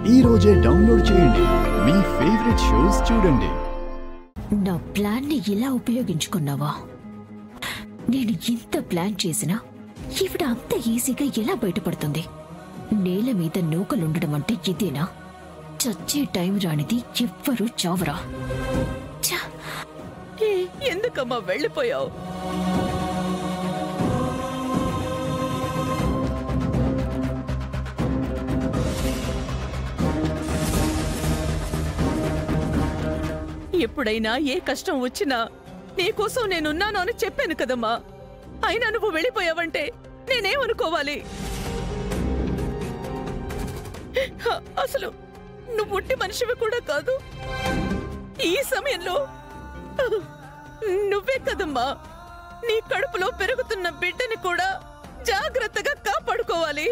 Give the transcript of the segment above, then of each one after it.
ఈ రోజే డౌన్లోడ్ చేయండి, మీ ఫేవరెట్ షోస్ చూడండి. నా ప్లాన్ ని ఇలా ఉపయోగించుకున్నావా? నేను ఇంత ప్లాన్ చేసినా ఈవిడ అంత ఈజీగా ఎలా బయటపడుతుంది? నేల మీద నూకలుండడం అంటే ఇదేనా? చచ్చే టైం రానిది ఎవ్వరూ చావరా. ఎందుకమ్మా వెళ్ళిపోయావు? ఎప్పుడైనా ఏ కష్టం వచ్చినా నీకోసం నేనున్నాను అని చెప్పాను కదమ్మా. అయినా నువ్వు వెళ్ళిపోయావంటే నేనేమనుకోవాలి? అసలు నువ్వు ఉట్టి మనిషివి కూడా కాదు. ఈ సమయంలో నువ్వే కదమ్మా నీ కడుపులో పెరుగుతున్న బిడ్డని కూడా జాగ్రత్తగా కాపాడుకోవాలి.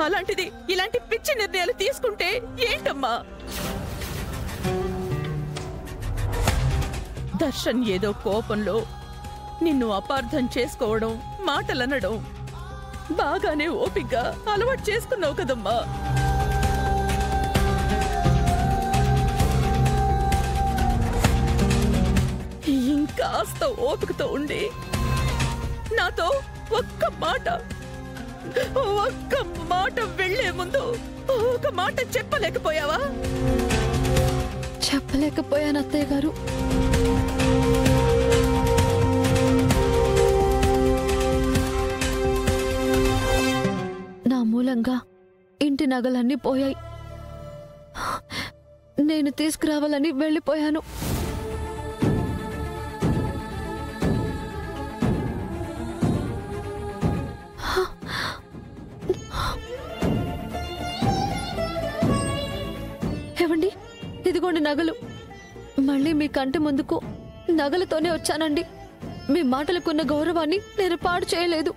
అలాంటిది ఇలాంటి పిచ్చి నిర్ణయాలు తీసుకుంటే ఏంటమ్మా? దర్శన్ ఏదో కోపంలో నిన్ను అపార్థం చేసుకోవడం, మాటలనడం బాగానే ఓపిగ్గా అలవాటు చేసుకున్నావు కదమ్మా. ఇంకాస్త ఓపికతో ఉండి నాతో ఒక్క మాట వెళ్లే ముందు ఒక మాట చెప్పలేకపోయావా? చెప్పలేకపోయాను అత్తయ్య గారు. నా మూలంగా ఇంటి నగలన్నీ పోయాయి. నేను తీసుకురావాలని వెళ్ళిపోయాను. ఏవండి, ఇదిగోండి నగలు. మళ్ళీ మీ కంటి ముందుకు నగలతోనే వచ్చానండి. మీ మాటలకున్న గౌరవాన్ని నేను పాడు చేయలేదు.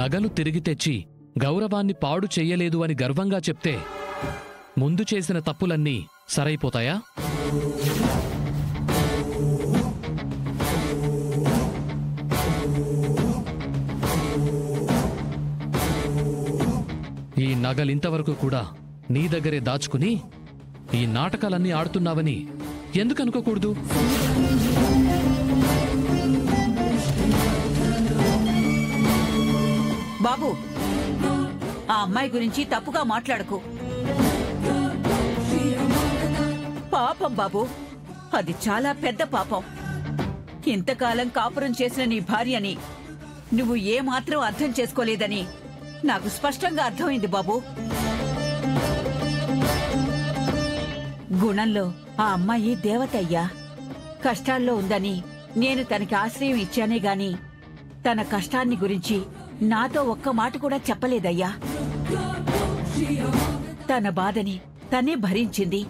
నగలు తిరిగి తెచ్చి గౌరవాన్ని పాడు చెయ్యలేదు అని గర్వంగా చెప్తే ముందు చేసిన తప్పులన్నీ సరైపోతాయా? ఈ నగలింతవరకు కూడా నీ దగ్గరే దాచుకుని ఈ నాటకాలన్నీ ఆడుతున్నావని ఎందుకు అనుకోకూడదు? బాబు, ఆ అమ్మాయి గురించి తప్పుగా మాట్లాడకు. పాపం బాబు, అది చాలా పెద్ద పాపం. ఇంతకాలం కాపురం చేసిన నీ భార్యని నువ్వు ఏమాత్రం అర్థం చేసుకోలేదని నాకు స్పష్టంగా అర్థమైంది బాబు. గుణంలో ఆ అమ్మాయి దేవత అయ్యా. కష్టాల్లో ఉందని నేను తనకి ఆశ్రయం ఇచ్చానే గాని తన కష్టాన్ని గురించి నాతో ఒక్క మాట కూడా చెప్పలేదయ్యా. తన బాధని తనే భరించింది.